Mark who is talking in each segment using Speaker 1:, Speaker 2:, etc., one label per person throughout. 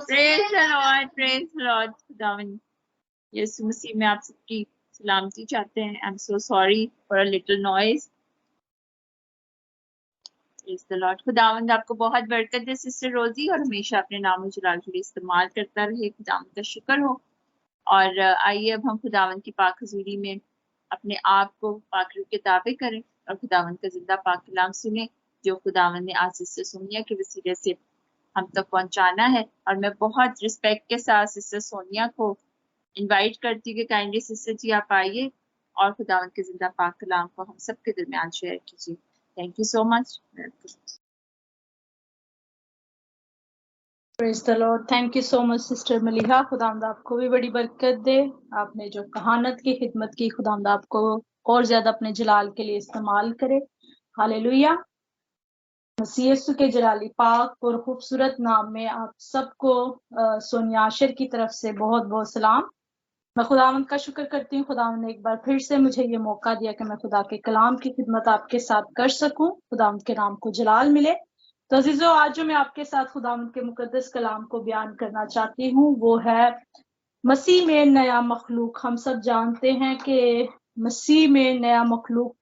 Speaker 1: Praise the Lord, praise the Lord. खुदावन यीशु मसीह में आप सबकी सलामती चाहते हैं. I'm so sorry for a little noise. Praise the Lord. खुदावंद आपको बहुत बरकत दे सिस्टर रोजी और हमेशा अपने नाम जलाल के लिए इस्तेमाल करता रहे. खुदावंद का शुक्र हो. और आइए अब हम खुदावंद की पाक हजूरी में अपने आप को पाक रूह के ताबे करें और खुदावंद का जिंदा पाक कलाम सुने जो खुदावंद ने आज सिस्टर सोनिया के वसीले से हम तक पहुंचाना है. और मैं बहुत रिस्पेक्ट के साथ सिस्टर सोनिया को इनवाइट करती हूँ कि काइंडली सिस्टर जी आप आइए और खुदावंद के जिंदा पाक कलाम को हम सबके दरमियान शेयर कीजिए. Thank you so much.
Speaker 2: Praise the Lord. Thank you so much sister Maliha. खुदावंद आपको भी बड़ी बरकत दे. आपने जो कहानत की खिदमत की, खुदावंद आपको और ज्यादा अपने जलाल के लिए इस्तेमाल करे. हालेलुया. मसीह यीशु के जलाली पाक और खूबसूरत नाम में आप सबको सोनिया आशिर की तरफ से बहुत बहुत सलाम. मैं खुदावंद का शुक्र करती हूँ. खुदावंद ने एक बार फिर से मुझे ये मौका दिया कि मैं खुदा के कलाम की खिदमत आपके साथ कर सकूं. खुदावंद के नाम को जलाल मिले. तो अजीजों, आज जो मैं आपके साथ खुदावंद के मुकद्दस कलाम को बयान करना चाहती हूँ वो है मसीह में नया मखलूक. हम सब जानते हैं कि मसीह में नया मखलूक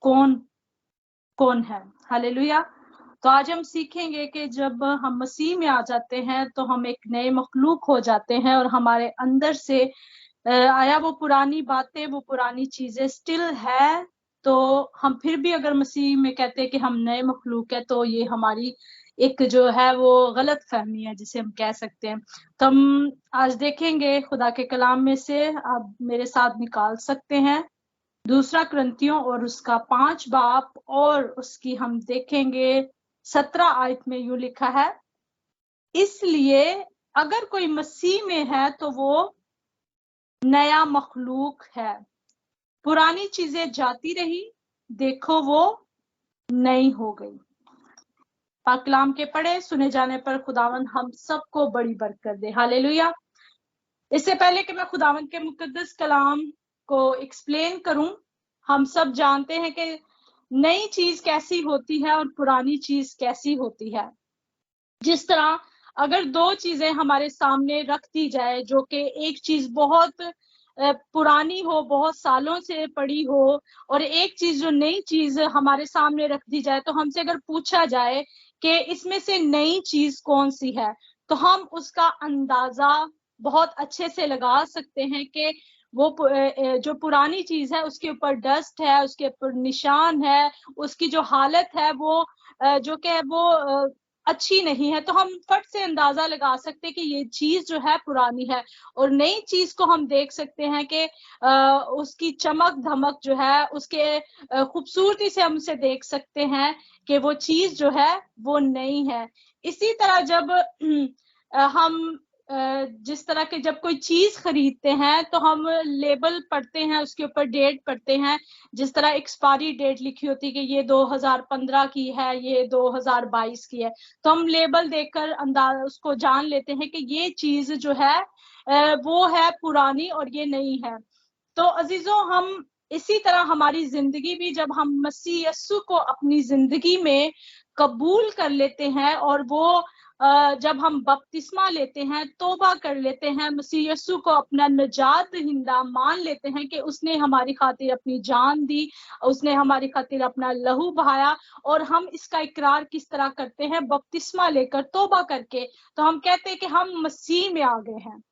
Speaker 2: कौन है. हालेलुया. तो आज हम सीखेंगे कि जब हम मसीह में आ जाते हैं तो हम एक नए मखलूक हो जाते हैं और हमारे अंदर से आया वो पुरानी बातें, वो पुरानी चीजें स्टिल है. तो हम फिर भी अगर मसीह में कहते हैं कि हम नए मखलूक है तो ये हमारी एक जो है वो गलत फहमी है जिसे हम कह सकते हैं. तो हम आज देखेंगे खुदा के कलाम में से, आप मेरे साथ निकाल सकते हैं 2 कुरिन्थियों और उसका 5 बाब और उसकी हम देखेंगे 17 आयत में यूं लिखा है, इसलिए अगर कोई मसीह में है तो वो नया मखलूक है, पुरानी चीजें जाती रही, देखो वो नई हो गई. पाक कलाम के पढ़े सुने जाने पर खुदावंद हम सबको बड़ी बरकत दे. हालेलुया. इससे पहले कि मैं खुदावंद के मुकद्दस कलाम को एक्सप्लेन करूं, हम सब जानते हैं कि नई चीज कैसी होती है और पुरानी चीज कैसी होती है. जिस तरह अगर 2 चीजें हमारे सामने रख दी जाए, जो कि एक चीज बहुत पुरानी हो, बहुत सालों से पड़ी हो, और एक चीज जो नई चीज हमारे सामने रख दी जाए, तो हमसे अगर पूछा जाए कि इसमें से नई चीज कौन सी है, तो हम उसका अंदाजा बहुत अच्छे से लगा सकते हैं कि वो जो पुरानी चीज है उसके ऊपर डस्ट है, उसके ऊपर निशान है, उसकी जो हालत है वो जो कि वो अच्छी नहीं है. तो हम फट से अंदाजा लगा सकते हैं कि ये चीज जो है पुरानी है. और नई चीज को हम देख सकते हैं कि उसकी चमक धमक जो है, उसके खूबसूरती से हम उसे देख सकते हैं कि वो चीज जो है वो नई है. इसी तरह जब हम जिस तरह के जब कोई चीज खरीदते हैं तो हम लेबल पढ़ते हैं, उसके ऊपर डेट पढ़ते हैं. जिस तरह एक्सपायरी डेट लिखी होती है कि ये 2015 की है, ये 2022 की है, तो हम लेबल देखकर अंदाज उसको जान लेते हैं कि ये चीज जो है वो है पुरानी और ये नई है. तो अजीजों, हम इसी तरह हमारी जिंदगी भी जब हम मसीह यीशु को अपनी जिंदगी में कबूल कर लेते हैं और वो जब हम बपतिस्मा लेते हैं, तौबा कर लेते हैं, मसीह यीशु को अपना निजात दहिंदा मान लेते हैं कि उसने हमारी खातिर अपनी जान दी, उसने हमारी खातिर अपना लहू बहाया, और हम इसका इकरार किस तरह करते हैं, बपतिस्मा लेकर, तौबा करके. तो हम कहते हैं कि हम मसीह में आ गए हैं.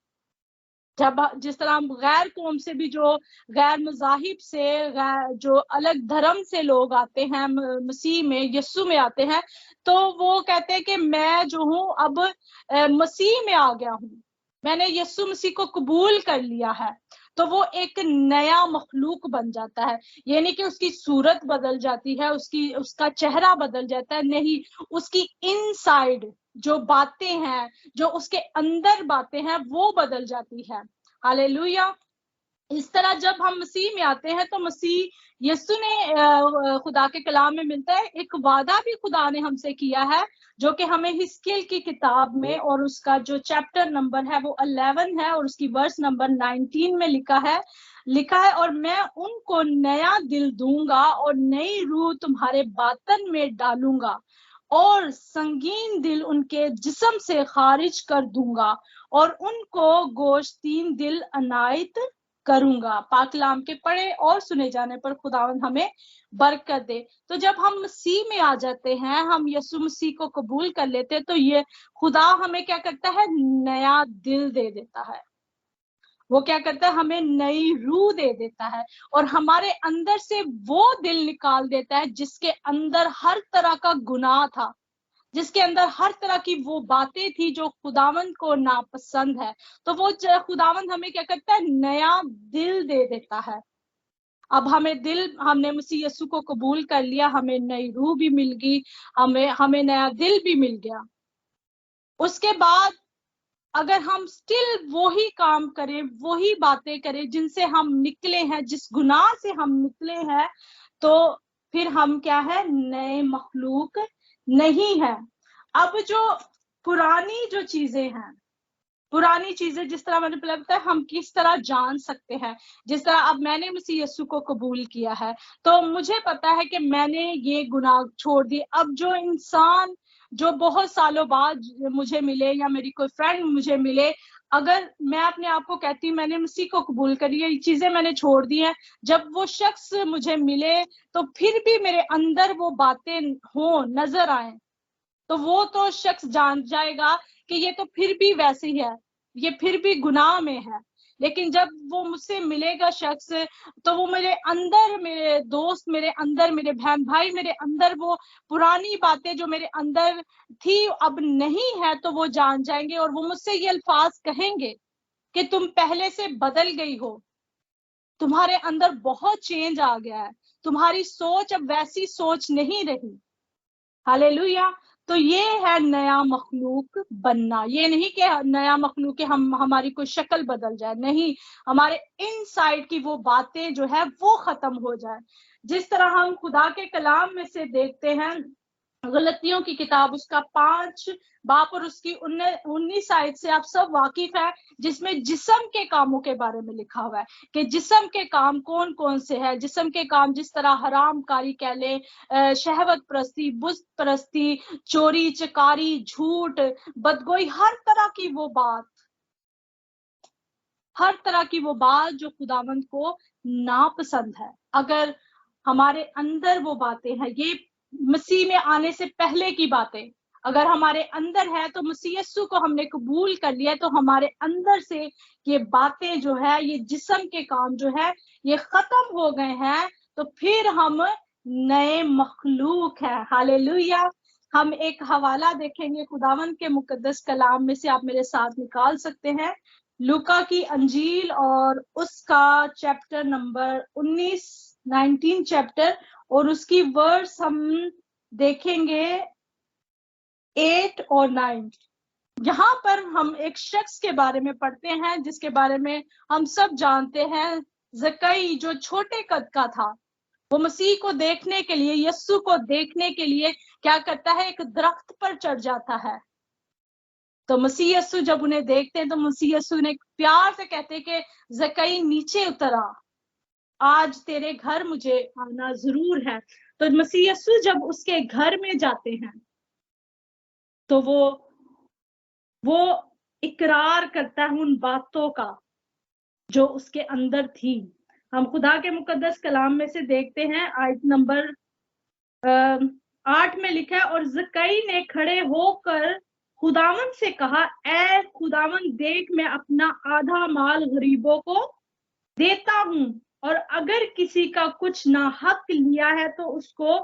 Speaker 2: जब जिस तरह हम गैर कौम से भी, जो गैर मज़ाहिब से, जो अलग धर्म से लोग आते हैं, मसीह में यीशु में आते हैं, तो वो कहते हैं कि मैं जो हूँ अब मसीह में आ गया हूँ, मैंने यीशु मसीह को कबूल कर लिया है. तो वो एक नया मखलूक बन जाता है. ये नहीं कि उसकी सूरत बदल जाती है, उसका चेहरा बदल जाता है, नहीं, उसकी इनसाइड जो बातें हैं, जो उसके अंदर बातें हैं, वो बदल जाती है. हालेलुया. इस तरह जब हम मसीह में आते हैं तो मसीह यीशु ने खुदा के कलाम में मिलता है, एक वादा भी खुदा ने हमसे किया है, जो कि हमें हिस्कियल की किताब में, और उसका जो चैप्टर नंबर है वो 11 है और उसकी वर्स नंबर 19 में लिखा है, और मैं उनको नया दिल दूंगा और नई रूह तुम्हारे बातन में डालूंगा اور संगीन दिल उनके जिस्म से खारिज कर दूंगा और उनको गोश्तीन दिल अनायत करूंगा। पाक कलाम के पढ़े और सुने जाने पर खुदावंद हमें बरकत दे। तो जब हम मसीह में आ जाते हैं, हम यीशु मसीह को कबूल कर लेते हैं, तो ये खुदा हमें क्या करता है, नया दिल दे देता है। वो क्या करता है, हमें नई रूह दे देता है और हमारे अंदर से वो दिल निकाल देता है जिसके अंदर हर तरह का गुनाह था, जिसके अंदर हर तरह की वो बातें थी जो खुदावंद को नापसंद है। तो वो खुदावंद हमें क्या करता है, नया दिल दे देता है। अब हमने मसीह यीशु को कबूल कर लिया, हमें नई रूह भी मिल गई, हमें नया दिल भी मिल गया। उसके बाद अगर हम स्टिल वही काम करें, वही बातें करें जिनसे हम निकले हैं, जिस गुनाह से हम निकले हैं, तो फिर हम क्या है, नए मखलूक नहीं है। अब जो पुरानी जो चीजें हैं, पुरानी चीजें, जिस तरह मैंने पहले बताया, हम किस तरह जान सकते हैं। जिस तरह अब मैंने मसीह यीशु को कबूल किया है, तो मुझे पता है कि मैंने ये गुनाह छोड़ दिए। अब जो इंसान जो बहुत सालों बाद मुझे मिले या मेरी कोई फ्रेंड मुझे मिले, अगर मैं अपने आप को कहती हूँ मैंने मसीह को कबूल करी है, ये चीजें मैंने छोड़ दी हैं, जब वो शख्स मुझे मिले तो फिर भी मेरे अंदर वो बातें हो, नजर आए, तो वो तो शख्स जान जाएगा कि ये तो फिर भी वैसे ही है, ये फिर भी गुनाह में है। लेकिन जब वो मुझसे मिलेगा शख्स, तो वो मेरे अंदर, मेरे दोस्त मेरे अंदर, मेरे बहन भाई मेरे अंदर, वो पुरानी बातें जो मेरे अंदर थी अब नहीं है, तो वो जान जाएंगे और वो मुझसे ये अल्फाज कहेंगे कि तुम पहले से बदल गई हो, तुम्हारे अंदर बहुत चेंज आ गया है, तुम्हारी सोच अब वैसी सोच नहीं रही। हालेलुया। तो ये है नया मखलूक बनना। ये नहीं कि नया मखलूक है हमारी कोई शक्ल बदल जाए, नहीं, हमारे इनसाइड की वो बातें जो है वो खत्म हो जाए। जिस तरह हम खुदा के कलाम में से देखते हैं, गलतियों की किताब उसका 5 बाप और उसकी 19 आयत से आप सब वाकिफ है, जिसमें जिस्म के कामों के बारे में लिखा हुआ है कि जिस्म के काम कौन कौन से हैं। जिस्म के काम जिस तरह हराम कारी कह ले, शहवत परस्ती, बुत परस्ती, चोरी चकारी, झूठ, बदगोई, हर तरह की वो बात जो खुदावंद को नापसंद है। अगर हमारे अंदर वो बातें हैं, ये मसीह में आने से पहले की बातें अगर हमारे अंदर है, तो मसीह यीशु को हमने कबूल कर लिया, तो हमारे अंदर से ये बातें जो है, ये जिस्म के काम जो है, ये खत्म हो गए हैं, तो फिर हम नए मखलूक है। हालेलुया। हम एक हवाला देखेंगे खुदावंद के मुकद्दस कलाम में से, आप मेरे साथ निकाल सकते हैं, लूका की अंजील और उसका चैप्टर नंबर 19 चैप्टर, और उसकी वर्स हम देखेंगे 8 और 9। यहाँ पर हम एक शख्स के बारे में पढ़ते हैं जिसके बारे में हम सब जानते हैं, ज़कई, जो छोटे कद का था। वो मसीह को देखने के लिए, यीशु को देखने के लिए क्या करता है, एक दरख्त पर चढ़ जाता है। तो मसीह यीशु जब उन्हें देखते हैं, तो मसीह यीशु ने प्यार से कहते हैं कि ज़कई नीचे उतर आ, आज तेरे घर मुझे आना जरूर है। तो मसीह यीशु जब उसके घर में जाते हैं, तो वो इकरार करता है उन बातों का जो उसके अंदर थी। हम खुदा के मुकद्दस कलाम में से देखते हैं, आयत नंबर 8 में लिखा है, और ज़कई ने खड़े होकर खुदावंद से कहा, ऐ खुदावंद, देख मैं अपना आधा माल गरीबों को देता हूं, और अगर किसी का कुछ ना हक लिया है तो उसको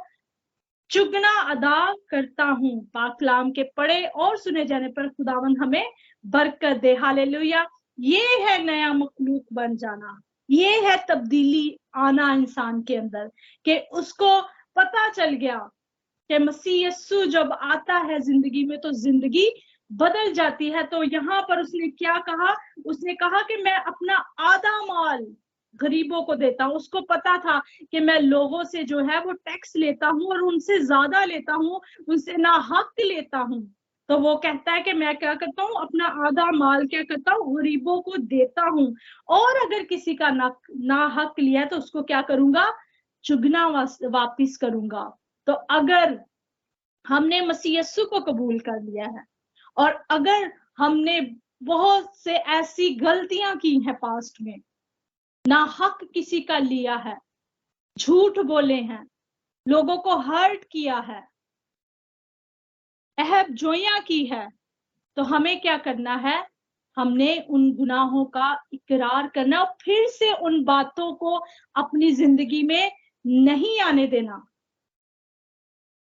Speaker 2: चुगना अदा करता हूं। पाक कलाम के पढ़े और सुने जाने पर खुदावंद हमें बरकत दे। हालेलुया। ये है नया मखलूक बन जाना, ये है तब्दीली आना इंसान के अंदर, कि उसको पता चल गया कि मसीह यीशु जब आता है जिंदगी में, तो जिंदगी बदल जाती है। तो यहाँ पर उसने क्या कहा, उसने कहा कि मैं अपना आधा माल गरीबों को देता हूँ। उसको पता था कि मैं लोगों से जो है वो टैक्स लेता हूँ और उनसे ज्यादा लेता हूँ, उनसे ना हक लेता हूँ। तो वो कहता है कि मैं क्या करता हूँ, अपना आधा माल क्या करता हूँ, गरीबों को देता हूँ, और अगर किसी का ना हक लिया तो उसको क्या करूंगा, चुगना वापिस करूंगा। तो अगर हमने मसीह यस्सु को कबूल कर लिया है, और अगर हमने बहुत से ऐसी गलतियां की हैं पास्ट में, ना हक किसी का लिया है, झूठ बोले हैं, लोगों को हर्ट किया है, अहब जोइयां की है, तो हमें क्या करना है? हमने उन गुनाहों का इकरार करना और फिर से उन बातों को अपनी जिंदगी में नहीं आने देना।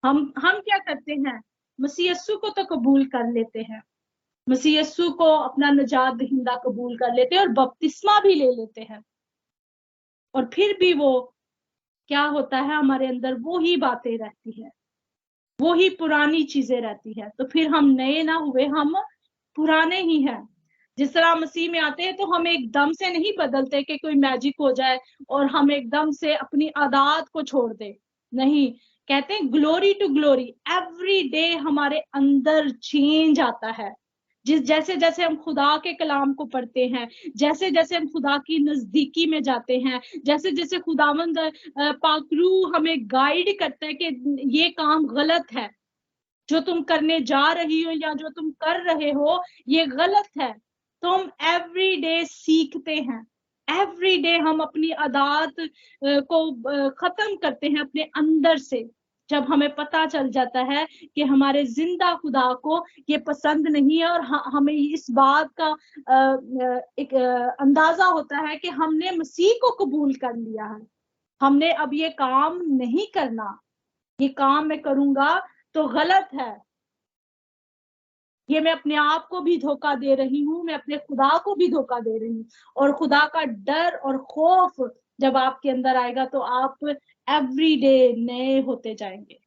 Speaker 2: हम क्या करते हैं? मसीह यस्सु को तो कबूल कर लेते हैं, मसीह यस्सु को अपना निजात दहिंदा कबूल कर लेते हैं और बपतिस्मा भी ले लेते हैं, और फिर भी वो क्या होता है, हमारे अंदर वो ही बातें रहती है, वो ही पुरानी चीजें रहती है। तो फिर हम नए ना हुए, हम पुराने ही हैं। जिस तरह मसीह में आते हैं तो हम एकदम से नहीं बदलते कि कोई मैजिक हो जाए और हम एकदम से अपनी आदत को छोड़ दे, नहीं। कहते हैं glory to glory, every day हमारे अंदर चेंज आता है। जैसे जैसे हम खुदा के कलाम को पढ़ते हैं, जैसे जैसे हम खुदा की नजदीकी में जाते हैं, जैसे जैसे खुदावंद पाकरू हमें गाइड करता है कि ये काम गलत है, जो तुम करने जा रही हो या जो तुम कर रहे हो ये गलत है, तो हम एवरी डे सीखते हैं, एवरी डे हम अपनी आदत को खत्म करते हैं अपने अंदर से। जब हमें पता चल जाता है कि हमारे जिंदा खुदा को ये पसंद नहीं है, और हमें इस बात का एक अंदाजा होता है कि हमने मसीह को कबूल कर लिया है, हमने अब ये काम नहीं करना, ये काम मैं करूंगा तो गलत है, ये मैं अपने आप को भी धोखा दे रही हूँ, मैं अपने खुदा को भी धोखा दे रही हूँ। और खुदा का डर और खौफ जब आपके अंदर आएगा तो आप एवरी डे नए होते जाएंगे,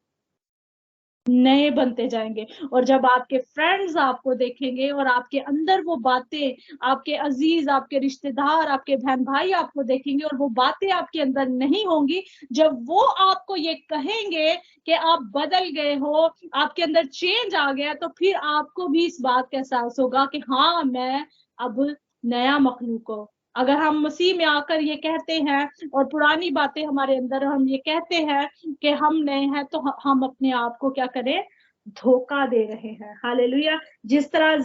Speaker 2: नए बनते जाएंगे। और जब आपके फ्रेंड्स आपको देखेंगे और आपके अंदर वो बातें, आपके अजीज, आपके रिश्तेदार, आपके बहन भाई आपको देखेंगे और वो बातें आपके अंदर नहीं होंगी, जब वो आपको ये कहेंगे कि आप बदल गए हो, आपके अंदर चेंज आ गया, तो फिर आपको भी इस बात का एहसास होगा कि हाँ, मैं अब नया मखलूक हूं। अगर हम मसीह में आकर ये कहते हैं और पुरानी बातें हमारे अंदर, हम ये कहते हैं कि हम नए हैं, तो हम अपने आप को क्या करें? धोखा दे रहे हैं। हालेलुया। जिस तरह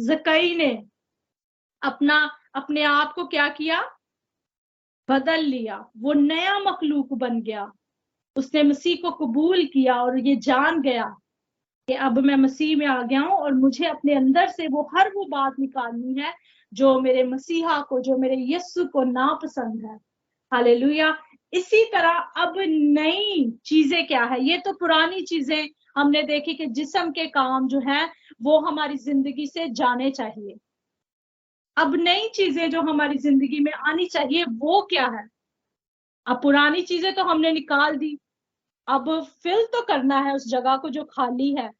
Speaker 2: ज़कई ने अपने आप को क्या किया? बदल लिया, वो नया मखलूक बन गया, उसने मसीह को कबूल किया और ये जान गया कि अब मैं मसीह में आ गया हूं और मुझे अपने अंदर से वो बात निकालनी है जो मेरे मसीहा को, जो मेरे यीशु को नापसंद है। हालेलुया। इसी तरह अब नई चीजें क्या है? ये तो पुरानी चीजें हमने देखी कि जिस्म के काम जो है वो हमारी जिंदगी से जाने चाहिए। अब नई चीजें जो हमारी जिंदगी में आनी चाहिए वो क्या है? अब पुरानी चीजें तो हमने निकाल दी, अब फिल तो करना है उस जगह को जो खाली है।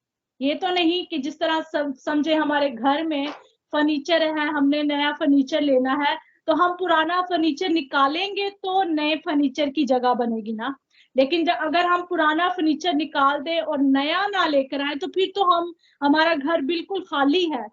Speaker 2: ये तो नहीं कि जिस तरह समझे हमारे घर में फर्नीचर है, हमने नया फर्नीचर लेना है तो हम पुराना फर्नीचर निकालेंगे तो नए फर्नीचर की जगह बनेगी ना। लेकिन अगर हम पुराना फर्नीचर निकाल दे और नया ना लेकर आए तो फिर तो हमारा घर बिल्कुल खाली है।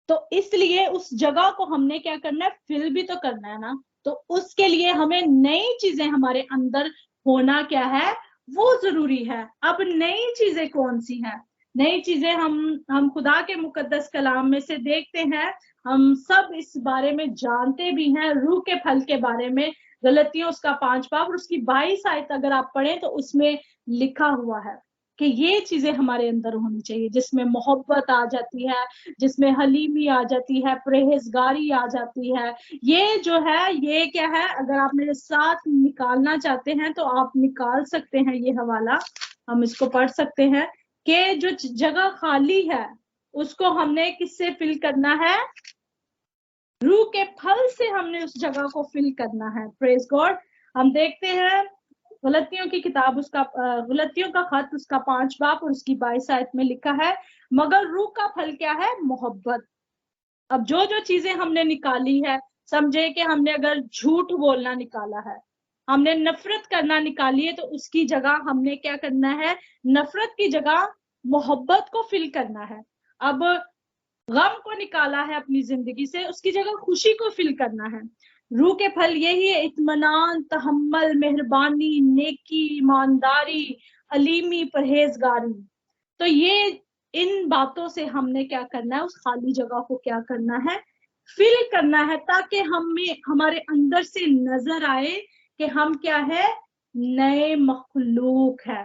Speaker 2: तो इसलिए उस जगह को हमने क्या करना है? फिल भी तो करना है ना। तो उसके लिए हमें नई चीजें हमारे अंदर होना क्या है? वो जरूरी है। अब नई चीजें कौन सी हैं? नई चीजें हम खुदा के मुकद्दस कलाम में से देखते हैं, हम सब इस बारे में जानते भी हैं। रूह के फल के बारे में गलतियों उसका 5 बाब और उसकी 22 आयत अगर आप पढ़ें तो उसमें लिखा हुआ है कि ये चीजें हमारे अंदर होनी चाहिए, जिसमें मोहब्बत आ जाती है, जिसमें हलीमी आ जाती है, परहेजगारी आ जाती है। ये जो है, ये क्या है? अगर आप मेरे साथ निकालना चाहते हैं तो आप निकाल सकते हैं ये हवाला, हम इसको पढ़ सकते हैं कि जो जगह खाली है उसको हमने किससे फिल करना है? रूह के फल से हमने उस जगह को फिल करना है। Praise God. हम देखते हैं गलतियों की किताब, उसका गलतियों का खत, उसका 5 बाब और उसकी 22 आयत में लिखा है, मगर रूह का फल क्या है? मोहब्बत। अब जो जो चीजें हमने निकाली है, समझे कि हमने अगर झूठ बोलना निकाला है, हमने नफरत करना निकाली है, तो उसकी जगह हमने क्या करना है? नफरत की जगह मोहब्बत को फिल करना है। अब गम को निकाला है अपनी जिंदगी से, उसकी जगह खुशी को फिल करना है। रूह के फल यही है, इत्मीनान, तहम्मुल, मेहरबानी, नेकी, ईमानदारी, हलीमी, परहेजगारी। तो ये इन बातों से हमने क्या करना है, उस खाली जगह को क्या करना है, फिल करना है, ताकि हमें हमारे अंदर से नजर आए कि हम क्या है, नए मखलूक है।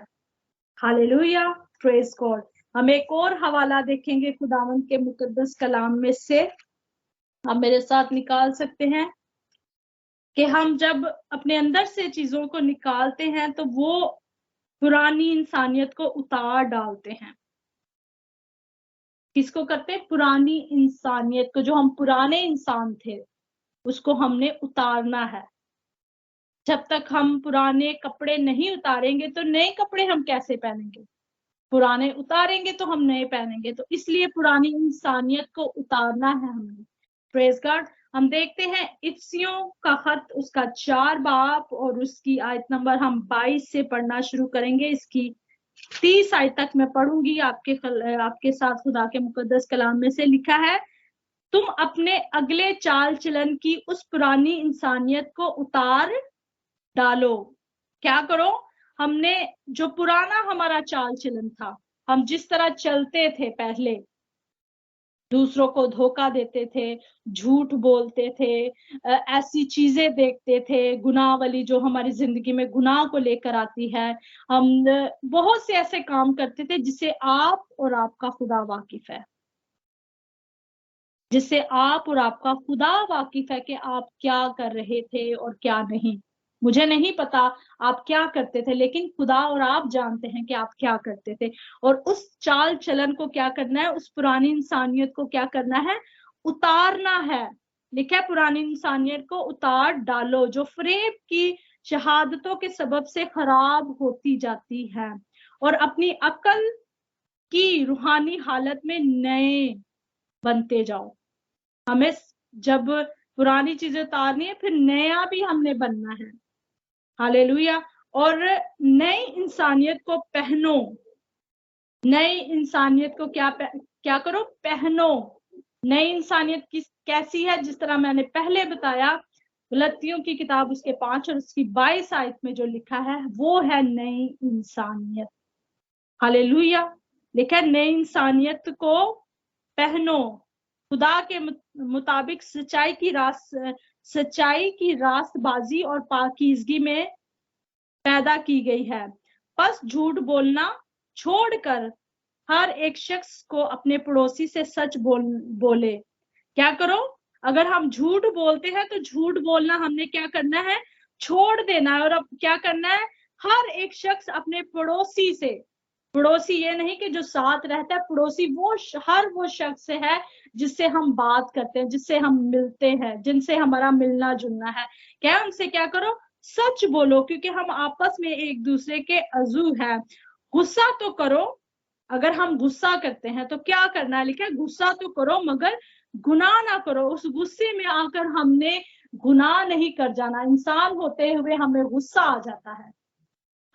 Speaker 2: Hallelujah, praise God. हम एक और हवाला देखेंगे खुदावंद के मुकद्दस कलाम में से, आप मेरे साथ निकाल सकते हैं कि हम जब अपने अंदर से चीजों को निकालते हैं तो वो पुरानी इंसानियत को उतार डालते हैं। किसको करते हैं? पुरानी इंसानियत को, जो हम पुराने इंसान थे उसको हमने उतारना है। जब तक हम पुराने कपड़े नहीं उतारेंगे तो नए कपड़े हम कैसे पहनेंगे? पुराने उतारेंगे तो हम नए पहनेंगे। तो इसलिए पुरानी इंसानियत को उतारना है हमें। Praise God. हम देखते हैं इफिसियों का खत, उसका 4 बाब और उसकी आयत नंबर हम 22 से पढ़ना शुरू करेंगे। इसकी 30 आयत तक मैं पढ़ूंगी आपके साथ। खुदा के मुकद्दस कलाम में से लिखा है, तुम अपने अगले चाल चलन की उस पुरानी इंसानियत को उतार डालो। क्या करो? हमने जो पुराना हमारा चाल चलन था, हम जिस तरह चलते थे पहले, दूसरों को धोखा देते थे, झूठ बोलते थे, ऐसी चीजें देखते थे, गुनाह वाली जो हमारी जिंदगी में गुनाह को लेकर आती है, हम बहुत से ऐसे काम करते थे जिससे आप और आपका खुदा वाकिफ है, जिससे आप और आपका खुदा वाकिफ है कि आप क्या कर रहे थे और क्या नहीं। मुझे नहीं पता आप क्या करते थे, लेकिन खुदा और आप जानते हैं कि आप क्या करते थे। और उस चाल चलन को क्या करना है, उस पुरानी इंसानियत को क्या करना है, उतारना है। लिखा है, पुरानी इंसानियत को उतार डालो जो फरेब की शहादतों के सबब से खराब होती जाती है, और अपनी अकल की रूहानी हालत में नए बनते जाओ। हमें जब पुरानी चीजें उतारनी है, फिर नया भी हमने बनना है। हालेलुया। और नई इंसानियत को पहनो। नई इंसानियत को क्या करो? पहनो। नई इंसानियत कैसी है? जिस तरह मैंने पहले बताया, गलतियों की किताब उसके 5 और उसकी 22 आयत में जो लिखा है वो है नई इंसानियत। हालेलुया। लिखा है, नई इंसानियत को पहनो, खुदा के मुताबिक सच्चाई की रास्तबाजी और पाकीज़गी में पैदा की गई है। बस झूठ बोलना छोड़कर हर एक शख्स को अपने पड़ोसी से सच बोले। क्या करो? अगर हम झूठ बोलते हैं तो झूठ बोलना हमने क्या करना है? छोड़ देना है। और अब क्या करना है? हर एक शख्स अपने पड़ोसी से, पड़ोसी ये नहीं कि जो साथ रहता है, पड़ोसी हर वो शख्स है जिससे हम बात करते हैं, जिससे हम मिलते हैं, जिनसे हमारा मिलना जुलना है। क्या? उनसे क्या करो? सच बोलो, क्योंकि हम आपस में एक दूसरे के अज़ू है। गुस्सा तो करो। अगर हम गुस्सा करते हैं तो क्या करना है? लिखा है, गुस्सा तो करो मगर गुनाह ना करो। उस गुस्से में आकर हमने गुनाह नहीं कर जाना। इंसान होते हुए हमें गुस्सा आ जाता है।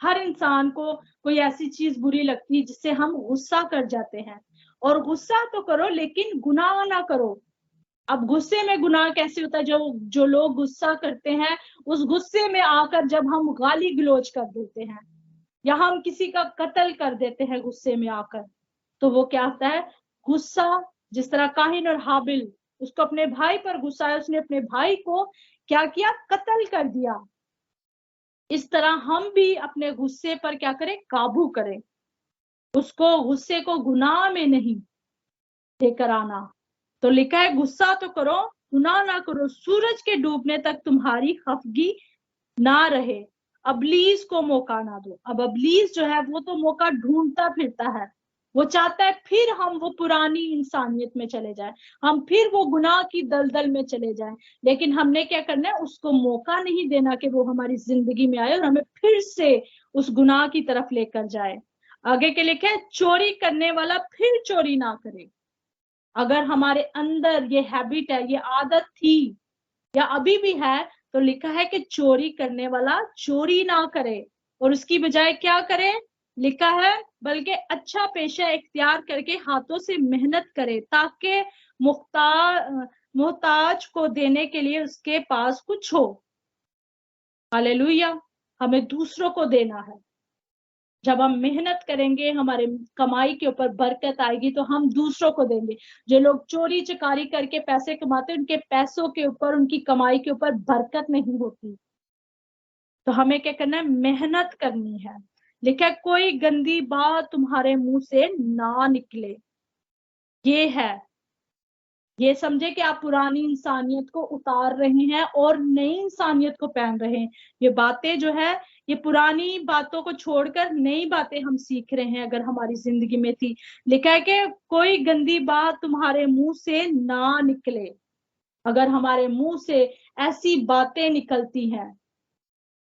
Speaker 2: हर इंसान को कोई ऐसी चीज बुरी लगती है जिससे हम गुस्सा कर जाते हैं। और गुस्सा तो करो लेकिन गुनाह ना करो। अब गुस्से में गुनाह कैसे होता है? जो लोग गुस्सा करते हैं, उस गुस्से में आकर जब हम गाली गलौज कर देते हैं या हम किसी का कत्ल कर देते हैं गुस्से में आकर, तो वो क्या होता है? गुस्सा। जिस तरह काहिन और हाबिल, उसको अपने भाई पर गुस्सा है, उसने अपने भाई को क्या किया? कत्ल कर दिया। इस तरह हम भी अपने गुस्से पर क्या करें? काबू करें। उसको, गुस्से को गुनाह में नहीं लेकर आना। तो लिखा है, गुस्सा तो करो, गुनाह ना करो, सूरज के डूबने तक तुम्हारी खफगी ना रहे, अबलीस को मौका ना दो। अब अबलीस जो है वो तो मौका ढूंढता फिरता है। वो चाहता है फिर हम वो पुरानी इंसानियत में चले जाएं, हम फिर वो गुनाह की दलदल में चले जाएं। लेकिन हमने क्या करना है? उसको मौका नहीं देना कि वो हमारी जिंदगी में आए और हमें फिर से उस गुनाह की तरफ लेकर जाए। आगे के लिखा है, चोरी करने वाला फिर चोरी ना करे। अगर हमारे अंदर ये हैबिट है, ये आदत थी या अभी भी है, तो लिखा है कि चोरी करने वाला चोरी ना करे और उसकी बजाय क्या करे? लिखा है, बल्कि अच्छा पेशा इख्तियार करके हाथों से मेहनत करे, ताकि मोहताज को देने के लिए उसके पास कुछ हो। हालेलुया। हमें दूसरों को देना है। जब हम मेहनत करेंगे, हमारे कमाई के ऊपर बरकत आएगी, तो हम दूसरों को देंगे। जो लोग चोरी चकारी करके पैसे कमाते हैं, उनके पैसों के ऊपर, उनकी कमाई के ऊपर बरकत नहीं होती। तो हमें क्या करना है? मेहनत करनी है। लिखा है, कोई गंदी बात तुम्हारे मुंह से ना निकले। ये है, ये समझे कि आप पुरानी इंसानियत को उतार रहे हैं और नई इंसानियत को पहन रहे हैं। ये बातें जो है, ये पुरानी बातों को छोड़कर नई बातें हम सीख रहे हैं अगर हमारी जिंदगी में थी। लिखा है कि कोई गंदी बात तुम्हारे मुंह से ना निकले। अगर हमारे मुंह से ऐसी बातें निकलती हैं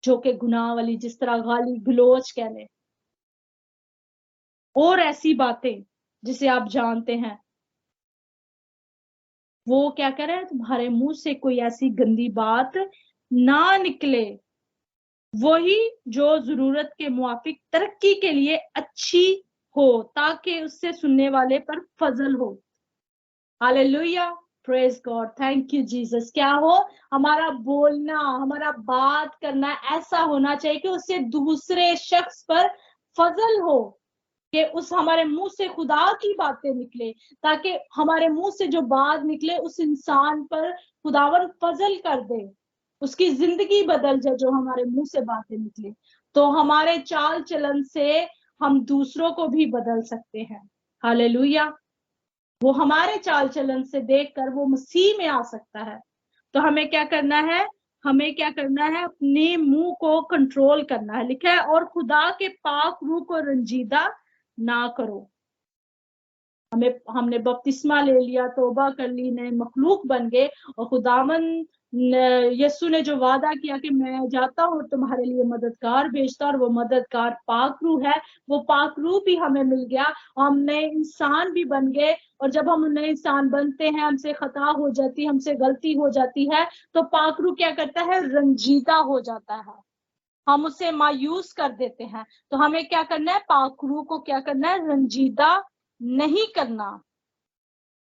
Speaker 2: जो कि गुनाह वाली, जिस तरह गाली गलौज कहने, और ऐसी बातें जिसे आप जानते हैं, वो क्या कह रहा है? तुम्हारे मुंह से कोई ऐसी गंदी बात ना निकले, वही जो जरूरत के मुआफिक तरक्की के लिए अच्छी हो, ताकि उससे सुनने वाले पर फजल हो। Hallelujah, praise God, thank you Jesus. क्या हो? हमारा बोलना, हमारा बात करना ऐसा होना चाहिए कि उससे दूसरे शख्स पर फजल हो, कि उस हमारे मुंह से खुदा की बातें निकले, ताकि हमारे मुंह से जो बात निकले उस इंसान पर खुदावन फजल कर दे, उसकी जिंदगी बदल जाए जो हमारे मुंह से बातें निकले। तो हमारे चाल चलन से हम दूसरों को भी बदल सकते हैं। हालेलुया। वो हमारे चाल चलन से देखकर वो मसीह में आ सकता है। तो हमें क्या करना है? हमें क्या करना है? अपने मुंह को कंट्रोल करना है। लिखा है, और खुदा के पाक रूह को रंजीदा ना करो। हमने बपतिस्मा ले लिया, तौबा कर ली, नए मखलूक बन गए, और खुदावन यीशु ने जो वादा किया कि मैं जाता हूँ तुम्हारे लिए मददगार भेजता, और वो मददगार पाक रूह है, वो पाक रूह भी हमें मिल गया, हम नए इंसान भी बन गए। और जब हम नए इंसान बनते हैं, हमसे खता हो जाती, हमसे गलती हो जाती है, तो पाक रूह क्या करता है? रंजीदा हो जाता है, हम उसे मायूस कर देते हैं। तो हमें क्या करना है? पाक रूह को क्या करना है? रंजीदा नहीं करना,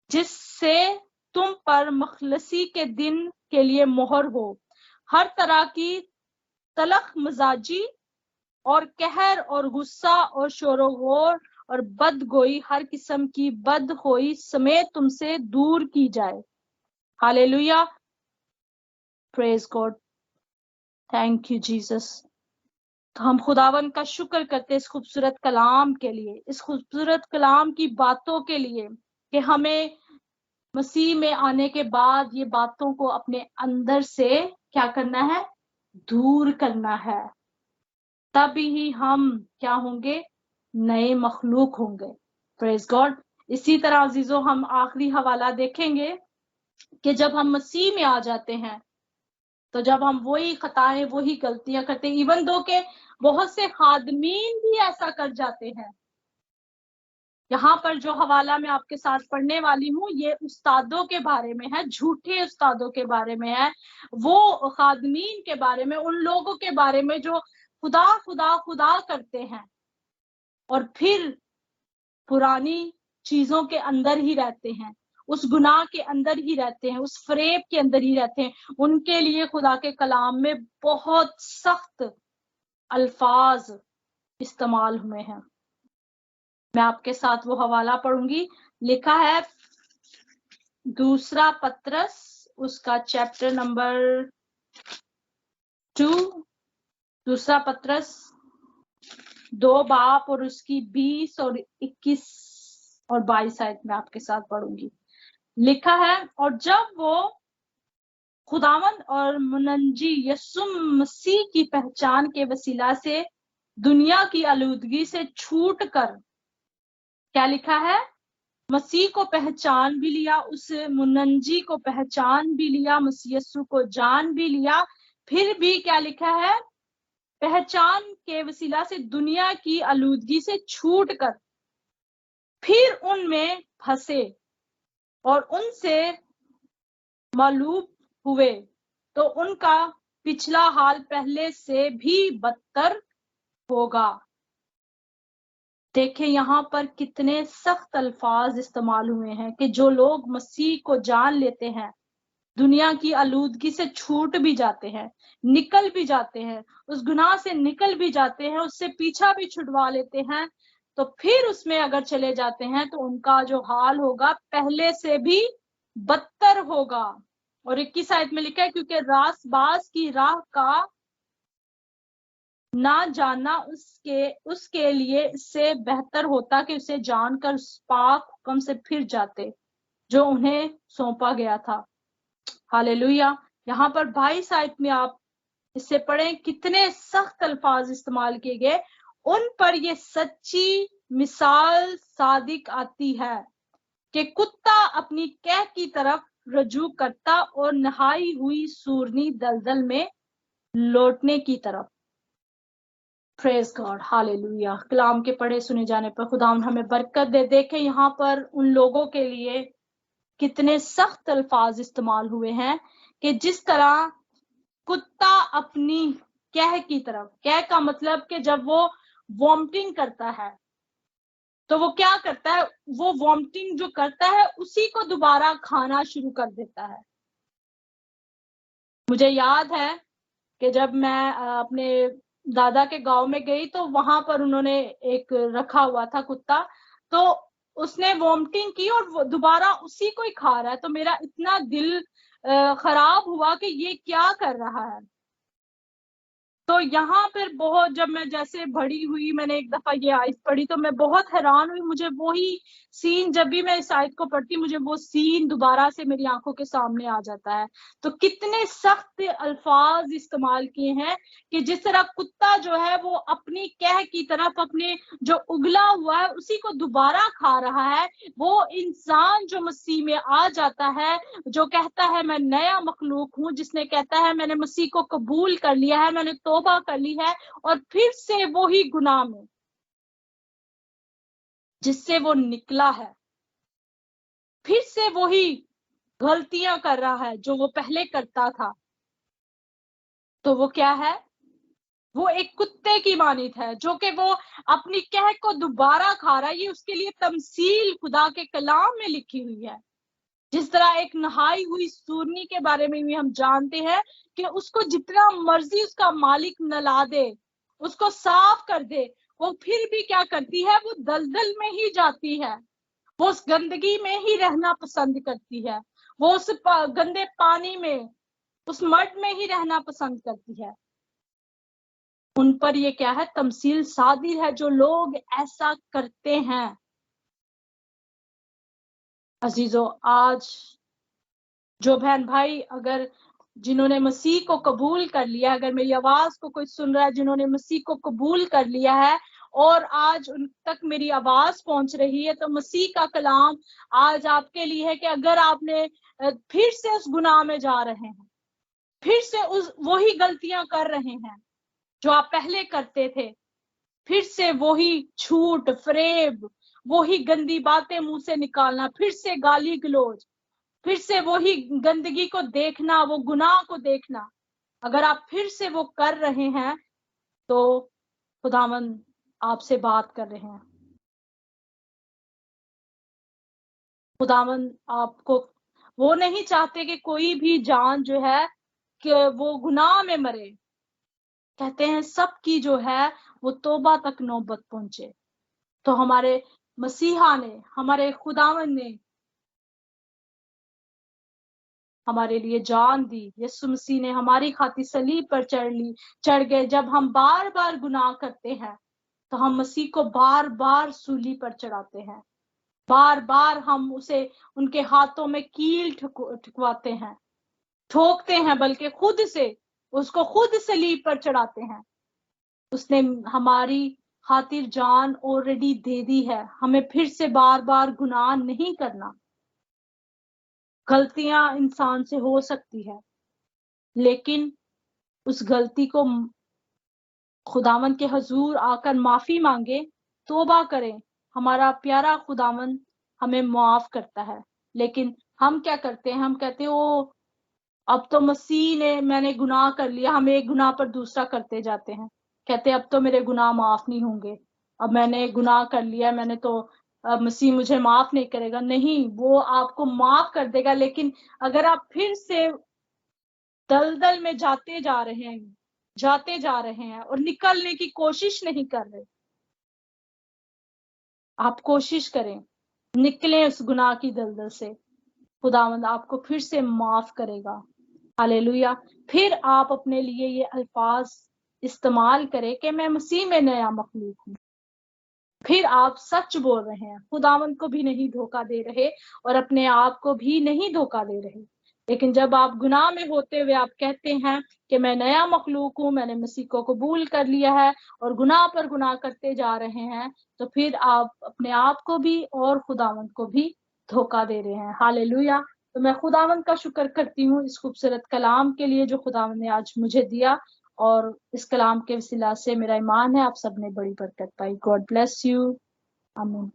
Speaker 2: जिससे तुम पर मखलसी के दिन के लिए मोहर हो। हर तरह की तलख मजाजी और कहर और गुस्सा और शोरगोर और बदगोई, हर किस्म की बदखोई समेत तुमसे दूर की जाए। Hallelujah, praise God, thank you Jesus. तो हम खुदावन का शुक्र करते इस खूबसूरत कलाम के लिए, इस खूबसूरत कलाम की बातों के लिए, कि हमें मसीह में आने के बाद ये बातों को अपने अंदर से क्या करना है? दूर करना है। तभी ही हम क्या होंगे? नए मखलूक होंगे। Praise God. इसी तरह अजीजों, हम आखिरी हवाला देखेंगे कि जब हम मसीह में आ जाते हैं, तो जब हम वही खताएं, वही गलतियां करते हैं, इवन दो के बहुत से खादमीन भी ऐसा कर जाते हैं। यहाँ पर जो हवाला मैं आपके साथ पढ़ने वाली हूँ, ये उस्तादों के बारे में है, झूठे उस्तादों के बारे में है, वो खादमीन के बारे में, उन लोगों के बारे में जो खुदा खुदा खुदा करते हैं और फिर पुरानी चीजों के अंदर ही रहते हैं, उस गुनाह के अंदर ही रहते हैं, उस फरेब के अंदर ही रहते हैं। उनके लिए खुदा के कलाम में बहुत सख्त अल्फाज इस्तेमाल हुए हैं। मैं आपके साथ वो हवाला पढ़ूंगी। लिखा है दूसरा पत्रस, उसका चैप्टर नंबर 2, दूसरा पत्रस 2 बाप और उसकी 20 और 21 और 22 आयत में आपके साथ पढ़ूंगी। लिखा है, और जब वो खुदावंद और मुनंजी यीशु मसीह की पहचान के वसीला से दुनिया की आलूदगी से छूट कर, क्या लिखा है? मसीह को पहचान भी लिया, उस मुनंजी को पहचान भी लिया, मसीह यीशु को जान भी लिया, फिर भी क्या लिखा है? पहचान के वसीला से दुनिया की आलूदगी से छूट कर फिर उनमें फंसे और उनसे मालूम हुए, तो उनका पिछला हाल पहले से भी बदतर होगा। देखें यहाँ पर कितने सख्त अल्फाज इस्तेमाल हुए हैं कि जो लोग मसीह को जान लेते हैं, दुनिया की आलूदगी से छूट भी जाते हैं, निकल भी जाते हैं, उस गुनाह से निकल भी जाते हैं, उससे पीछा भी छुड़वा लेते हैं, तो फिर उसमें अगर चले जाते हैं तो उनका जो हाल होगा पहले से भी बदतर होगा। और 21 आयत में लिखा है, क्योंकि रासबाज की राह का ना जानना उसके लिए इससे बेहतर होता कि उसे जानकर उस पाक हुक्म से फिर जाते जो उन्हें सौंपा गया था। हालेलुया। यहाँ पर 22 आयत में आप इससे पढ़ें, कितने सख्त अल्फाज इस्तेमाल किए गए। उन पर ये सच्ची मिसाल सादिक आती है कि कुत्ता अपनी कैद की तरफ रजू करता और नहाई हुई सूरनी दलदल में लौटने की तरफ। Praise God, hallelujah. कलाम के पढ़े सुने जाने पर खुदावंद हमें बरकत दे। देखें यहाँ पर उन लोगों के लिए कितने सख्त अल्फाज इस्तेमाल हुए हैं कि जिस तरह कुत्ता अपनी कैह की तरफ, कैह का मतलब कि जब वो वॉमिटिंग करता है तो वो क्या करता है, वो वॉमिटिंग जो करता है उसी को दोबारा खाना शुरू कर देता है। मुझे याद है कि जब मैं अपने दादा के गांव में गई तो वहां पर उन्होंने एक रखा हुआ था कुत्ता, तो उसने वॉमिटिंग की और वो दोबारा उसी को ही खा रहा है। तो मेरा इतना दिल खराब हुआ कि ये क्या कर रहा है। तो यहाँ पर बहुत, जब मैं जैसे बड़ी हुई, मैंने एक दफा ये आयत पढ़ी तो मैं बहुत हैरान हुई। मुझे वही सीन, जब भी मैं इस आयत को पढ़ती, मुझे वो सीन दोबारा से मेरी आंखों के सामने आ जाता है। तो कितने सख्त अल्फाज इस्तेमाल किए हैं कि जिस तरह कुत्ता जो है वो अपनी कैह की तरफ, अपने जो उगला हुआ है उसी को दोबारा खा रहा है, वो इंसान जो मसीह में आ जाता है, जो कहता है मैं नया मखलूक हूं, जिसने कहता है मैंने मसीह को कबूल कर लिया है, मैंने तौबा कर ली है, और फिर से वही गुनाह में जिससे वो निकला है, फिर से वही गलतियां कर रहा है जो वो पहले करता था, तो वो क्या है, वो एक कुत्ते की मानित है जो कि वो अपनी कह को दोबारा खा रहा है। ये उसके लिए तमसील खुदा के कलाम में लिखी हुई है। जिस तरह एक नहाई हुई सूरनी के बारे में भी हम जानते हैं कि उसको जितना मर्जी उसका मालिक नला दे, उसको साफ कर दे, वो फिर भी क्या करती है, वो दलदल में ही जाती है, वो उस गंदगी में ही रहना पसंद करती है, वो उस गंदे पानी में, उस मड में ही रहना पसंद करती है। उन पर ये क्या है, तमसील सादी है जो लोग ऐसा करते हैं। अजीजों, आज जो बहन भाई अगर जिन्होंने मसीह को कबूल कर लिया, अगर मेरी आवाज को कोई सुन रहा है जिन्होंने मसीह को कबूल कर लिया है और आज उन तक मेरी आवाज पहुंच रही है, तो मसीह का कलाम आज आपके लिए है कि अगर आपने फिर से उस गुनाह में जा रहे हैं, फिर से उस वही गलतियां कर रहे हैं जो आप पहले करते थे, फिर से वही झूठ फरेब, वही गंदी बातें मुंह से निकालना, फिर से गाली गलौज, फिर से वही गंदगी को देखना, वो गुनाह को देखना, अगर आप फिर से वो कर रहे हैं तो खुदावंद आपसे बात कर रहे हैं। खुदावंद आपको, वो नहीं चाहते कि कोई भी जान जो है कि वो गुनाह में मरे। कहते हैं सबकी जो है वो तौबा तक नौबत पहुंचे। तो हमारे मसीहा ने, हमारे खुदावंद ने हमारे लिए जान दी। यीशु मसीह ने हमारी खातिर सलीब पर चढ़ गए। जब हम बार बार गुनाह करते हैं तो हम मसीह को बार बार सूली पर चढ़ाते हैं, बार बार हम उसे उनके हाथों में कील ठुकवाते हैं, ठोकते हैं, बल्कि खुद से उसको खुद सलीब पर चढ़ाते हैं। उसने हमारी खातिर जान ऑलरेडी दे दी है। हमें फिर से बार बार गुनाह नहीं करना। गलतियां इंसान से हो सकती है, लेकिन उस गलती को खुदावंद के हजूर आकर माफी मांगे, तौबा करें, हमारा प्यारा खुदावंद हमें माफ करता है। लेकिन हम क्या करते हैं, हम कहते हैं ओ अब तो मसीह ने, मैंने गुनाह कर लिया, हम एक गुनाह पर दूसरा करते जाते हैं, कहते अब तो मेरे गुनाह माफ नहीं होंगे, अब मैंने गुनाह कर लिया, मैंने तो مسیح مجھے معاف نہیں کرے گا. نہیں، وہ آپ کو معاف کر دے گا، لیکن اگر آپ پھر سے دلدل میں جاتے جا رہے ہیں اور نکلنے کی کوشش نہیں کر رہے، آپ کوشش کریں، نکلیں اس گناہ کی دلدل سے. خداوند آپ کو پھر سے معاف کرے گا. ہالےلویا. پھر آپ اپنے لیے یہ الفاظ استعمال کریں کہ میں مسیح میں نیا مخلوق ہوں. پھر آپ سچ بول رہے ہیں، خداوند کو بھی نہیں دھوکہ دے رہے اور اپنے آپ کو بھی نہیں دھوکہ دے رہے. لیکن جب آپ گناہ میں ہوتے ہوئے آپ کہتے ہیں کہ میں نیا مخلوق ہوں، میں نے مسیح کو قبول کر لیا ہے، اور گناہ پر گناہ کرتے جا رہے ہیں، تو پھر آپ اپنے آپ کو بھی اور خداوند کو بھی دھوکہ دے رہے ہیں. ہالےلویا. تو میں خداوند کا شکر کرتی ہوں اس خوبصورت کلام کے لیے جو خداوند نے آج مجھے دیا، اور اس کلام کے وسیلہ سے میرا ایمان ہے آپ سب نے بڑی برکت پائی. God bless you. آمین.